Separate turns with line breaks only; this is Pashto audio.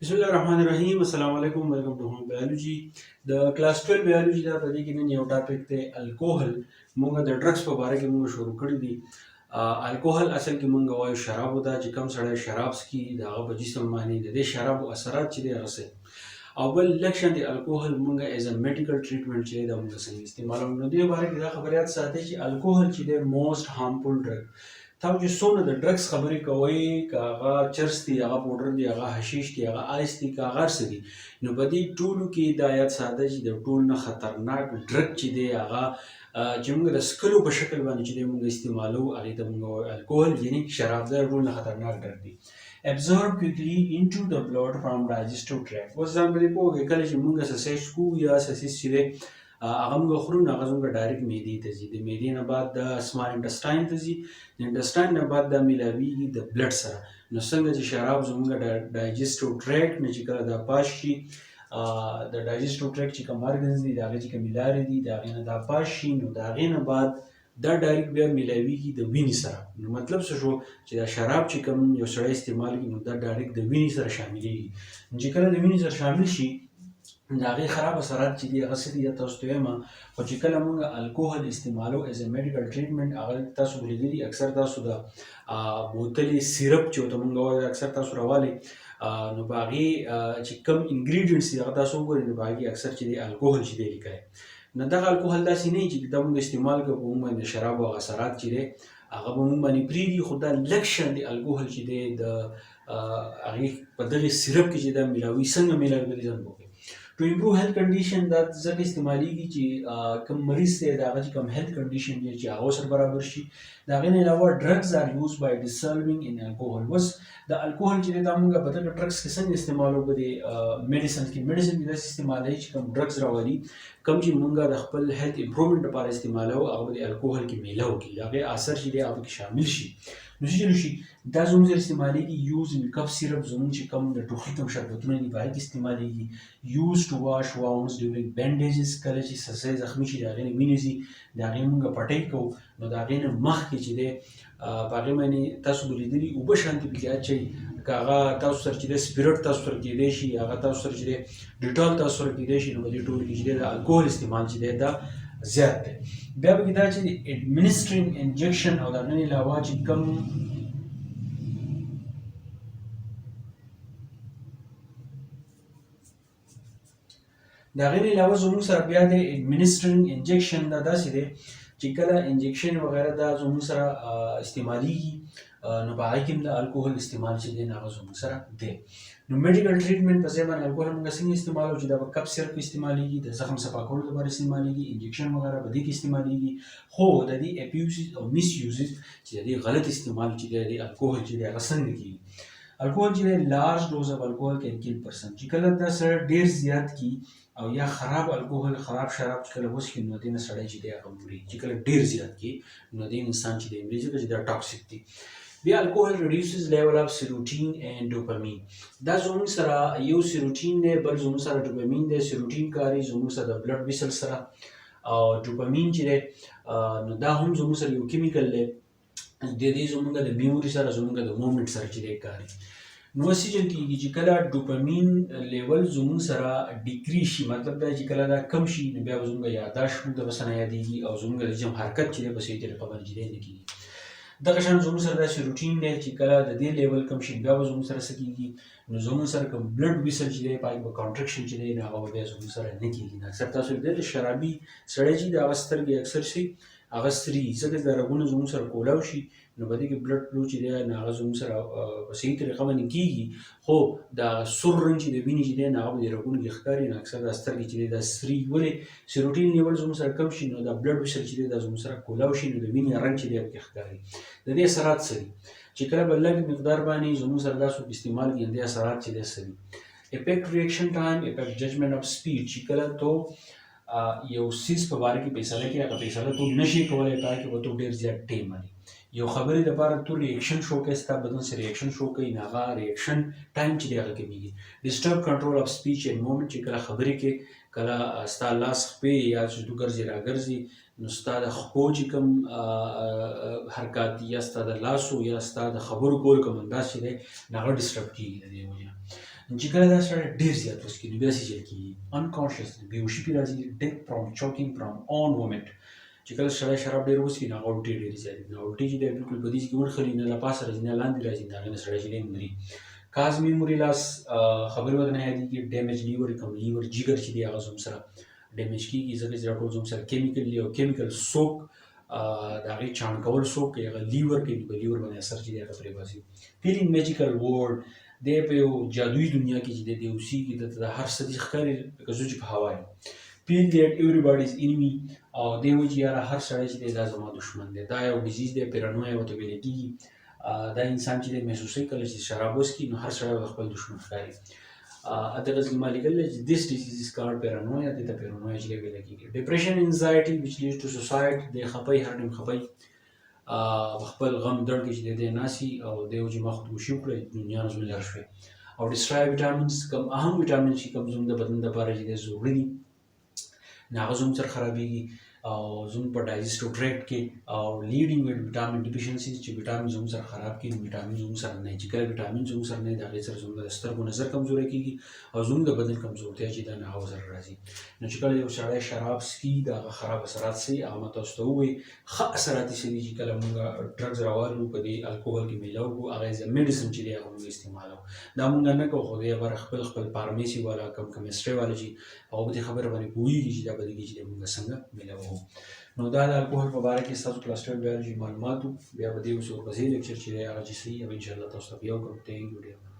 बिस्मिल्लाहिर्रहमानिर्रहीम अस्सलाम वालेकुम welcome to home biology the class 12 biology دا په دې کې نن یو ټاپک ته الکوهل موږ د ډرګز په باره کې موږ شروع کړی دی الکوهل اصل کې موږ وایو شراب دا چې کوم سړی شراب څکي د هغه په جسم باندې د دې شرابو اثرات چې دی هغه څه او بل لکشن دی الکوهل موږ ایز ا میډیکل ټریټمنټ چې دا موږ څنګه استعمالوو نو دې باره کې دا خبريات ساتي چې الکوهل چې دی موست هارمفul ډرګ تاسو چې څونه د ډرګز خبرې کوئ که هغه چرس دي هغه پوډر دي هغه حشیش دي هغه آیس دي که هغه هر څه دي نو په دې ټولو کې دا یاد ساته چې د ټول نه خطرناک ډرګ چې دی هغه چې موږ د سکلو په شکل باندې چې دی موږ استعمالوو هغې ته موږ وایو الکوهل یعنې شراب دا ټول نه خطرناک ډرګ دی absorb quickly into the blood from digestive tract اوس ځان په دې پوهېږئ کله چې موږ سسیج کوو یا سسیج چې دی هغه موږ خورو نو هغه زموږ ډایرکټ معدې ته ځي د معدې نه بعد د سمال انټسټاین ته ځي د انټسټاین نه بعد دا میلاویږي د بلډ سره نو څنګه چې شراب زموږ ډایجسټیو ټریکټ نه چې کله دا پاس شي د ډایجسټیو ټریکټ چې کوم ارګنز دي د هغې چې کومې لارې دي د هغې نه دا پاس شي نو د هغې نه بعد دا ډایرکټ بیا میلاویږي د وینې سره نو مطلب څه شو چې دا شراب چې کوم یو سړی استعمال کړي نو دا ډایرکټ د وینې سره شاملېږي چې کله د وینې سره شامل شي د هغې خراب اثرات چې دي هغه څه دي یا تاسو ته وایم خو چې کله موږ الکوهل استعمالو ایز ا میډیکل ټریټمنټ هغه تاسو به لیدلي اکثر تاسو د بوتلې سیرپ چې ورته موږ وایو اکثر تاسو راوالئ نو په هغې چې کوم انګریډینټس دي هغه تاسو وګورئ نو په هغې اکثر چې دی الکوهل چې دی لیکلی نو دغه الکوهل داسې نه وي چې دا موږ استعمال کړو په موږ باندې د شرابو هغه اثرات چې دی هغه به موږ باندې پرېږدي خو دا لږ شان د الکوهل چې دی د هغې په دغې سیرپ کې چې دا میلاوي څنګه میلاوي په دې ځان پوه to improve health condition دا ځکه استعمالیږي چې کوم مریض دی د هغه چې کوم health condition دی چې هغه سره برابر شي د هغې نه علاوه drugs are used by dissolving in alcohol اوس د الکوهل چې دی دا موږ په دغه ډرګس کې څنګه استعمالوو په دې میډیسن کې میډیسن کې داسې استعمالوي چې کوم ډرګس راولي کوم چې موږ د خپل هیلث امپروومنټ لپاره استعمالوو هغه به د الکوهل کې میلاو کړي د هغې اثر چې دی هغه پکې شامل شي نو چې چلو شي دا زموږ سره استعمالېږي یوز ان کف سیرپ زموږ چې کوم د ټوخي کوم شربتونه دي په هغې کې استعمالېږي یوز ټو واش واونډز ډیورنګ بینډیجز کله چې سسۍ زخمي شي د هغې نه وینې ځي د هغې موږ پټۍ کوو نو د هغې نه مخکې چې دی په هغې باندې تاسو به لیدلي اوبه شانتې پکې اچوي که هغه تاسو سره چې دی سپیرټ تاسو سره کېدی شي هغه تاسو سره چې دی ډیټال تاسو سره کېدی شي نو په دې ټولو کې چې دی د الکوهل استعمال چې دی دا زیات دی بیا پکې دا چې ایډمنسټرینګ انجکشن او د هغې نه علاوه چې کوم د هغې نه علاوه زموږ سره بیا د ایډمنسټرینګ انجکشن دا داسې دی چې کله انجکشن وغیره دا زموږ سره استعمالیږي نو په هغې کې هم د الکوهل استعمال چې دی نو هغه زموږ سره دی نو میډیکل ټریټمنټ په ځای باندې الکوهل موږ څنګه استعمالوو چې دا په کپ سیرپ کې استعمالیږي د زخم صفا کولو لپاره استعمالیږي انجکشن وغیره په دې کې استعمالیږي خو د دې اپیوزز او میس یوزز چې د دې غلط استعمال چې دی د الکوهل چې دی هغه څنګه کېږي الکوهل چې دی لارج ډوز اف الکوهل کین کیل پرسن چې کله دا سره ډېر زیات کي او یا خراب الکوهل خراب شراب چې کله وڅښي نو دې نه سړی چې دی هغه مري چې کله ډېر زیات کي نو دې انسان چې دی مري ځکه چې دا ټاکسیک دي بیا الکوهل reduces level of serotonin and dopamine دا زموږ سره یو سیروټین دی بل زموږ سره ډوپامین دی سیروټین کاري زموږ سره د بلډ ویسل سره او ډوپامین چې دی نو دا هم زموږ سره یو کیمیکل دی د دې زموږ د میموري سره زموږ د مومنټ سره چې دی کاري نو څه چل کېږي چې کله ډوپامین لیول زموږ سره ډیکریز شي مطلب دا چې کله دا کم شي نو بیا به زموږ یاداشت موږ ته بس نه یادېږي او زموږ د جسم حرکت چې دی په صحیح طریقه باندې چې دی نه کېږي دغه شان زموږ سره دا سیروټین دی چې کله د دې لیول کم شي بیا به زموږ سره څه کېږي نو زموږ سره کوم بلډ ویسل چې دی په هغې به کانټرکشن چې دی نو هغه به بیا زموږ سره نه کېږي نو اکثر تاسو لیدلی شرابي سړی چې د هغه سترګې اکثر شي هغه سري ځکه چې دا رګونه زموږ سره کولاو شي نو په دې کې بلډ فلو چې دی نو هغه زموږ سره په صحیح طریقه باندې کېږي خو دا سور رنګ چې د وینې چې دی نو هغه په دې رګونو کې ښکاري نو اکثر دا سترګې چې دی دا سري ولې سیروټین لیول زموږ سره کم شي نو دا بلډ ویسل چې دی دا زموږ سره کولاو شي نو د وینې رنګ چې دی پکې ښکاري د دې اثرات څه دي چې کله به لږ مقدار باندې زموږ سره دا څوک استعمال کړي د دې اثرات چې دی څه دي افیکټ ریاکشن ټایم افیکټ ججمنټ اف سپیډ چې کله تو یو سیز په باره کې فیصله کوي هغه فیصله تو نشي کولی په هغه کې به تو ډېر زیات ټایم لري یو خبرې لپاره تو ریاکشن شو کوي ستا بدن سره ریاکشن شو کوي نو هغه ریاکشن ټایم چې دی هغه کمیږي ډسټرب کنټرول اف سپیچ اینډ مومنټ چې کله خبرې کې کله ستا لاس خپې یا چې تو ګرځې راګرځي نو ستا د خپو چې کوم حرکات دي یا ستا د لاسو یا ستا د خبرو کول کوم انداز چې دی نو هغه ډسټرب کېږي د دې وجه چې کله دا سړی ډېر زیات وڅکي نو بیا څه چل کېږي انکانشیس بېهوشي پرې راځي ډیت فرام چوکینګ فرام آن وومنټ چې کله سړی شراب ډېر وڅکي نو هغه الټې ډېرې زیاتې نو الټې چې دی بالکل په دې کې ورخلي نه له پاسه راځي نه لاندې راځي د هغې نه سړی چې دی مري کاز میموري لاس خبرې ورته نه یادېږي ډیمیج لیور کوم لیور جګر چې دی هغه زموږ سره ډیمیج کېږي ځکه چې دا ټول زموږ سره کیمیکل او کیمیکل سوک د هغې چاڼ کول څوک کوي هغه لیور کوي په لیور باندې اثر چې دی هغه پرې باسي فیلینګ میجیکل ورلډ دی په یو جادویي دنیا کې چې دی اوسېږي دلته د هر څه دې ښکاري لکه زه چې په هوا یم فیل دیټ ایوریباډي از انمي او دی وایي چې یاره هر سړی چې دی دا زما دښمن دی دا یو ډیزیز دی پیرانویا ورته ویل کېږي دا انسان چې دی محسوسوي کله چې شراب وڅکي نو هر سړی به خپل دښمن ښکاري دغه ځکه ما لیکلی چې this disease is called paranoia دې ته پیرانویا چې دی ویل کېږي ډپریشن انزایټي which leads to suicide دی خپي هر ټایم خپي خپل غم درد کې چې دی ناسي او دی چې ما خودکشي وکړه دنیا نه زما لرې شوې او ډسټرای ویټامینز کم اهم ویټامین چې کوم زموږ د بدن دپاره چې دی ضروري دي نو هغه زموږ سره خرابېږي او زموږ په ډایجسټیو ټریکټ کې او لیډینګ ویټامین ډیفیشنسي چې ویټامین زموږ سره خراب کېږي ویټامین زموږ سره نه چې کله ویټامین زموږ سره نه د هغې سره زموږ د سترګو نظر کمزوری کېږي او زموږ د بدن کمزورتیا چې ده نه هغه سره راځي نو چې کله یو سړی شراب څکي د هغه خراب اثرات څه هغه ما تاسو ته ووایي ښه اثرات یې څه دي چې کله موږ ډرګز راوالو په دې الکوهل کې میلاو کړو هغه ایز میډیسن چې دی هغه موږ استعمالوو دا موږ نه کوو خو دی هغه خپل فارمیسي والا کم کیمسټري والا چې هغه په دې خبره باندې پوهېږي چې دا به دې کې چې موږ څنګه میلاوو نو دا د الکوهل په باره کې ستاسو کلاس 12 بیالوجي معلومات وو بیا به دې اوس ورپسې لیکچر چې دی هغه چې صحیح هغه انشاءالله تاسو ته بیا وکړو تھینک یو ډېر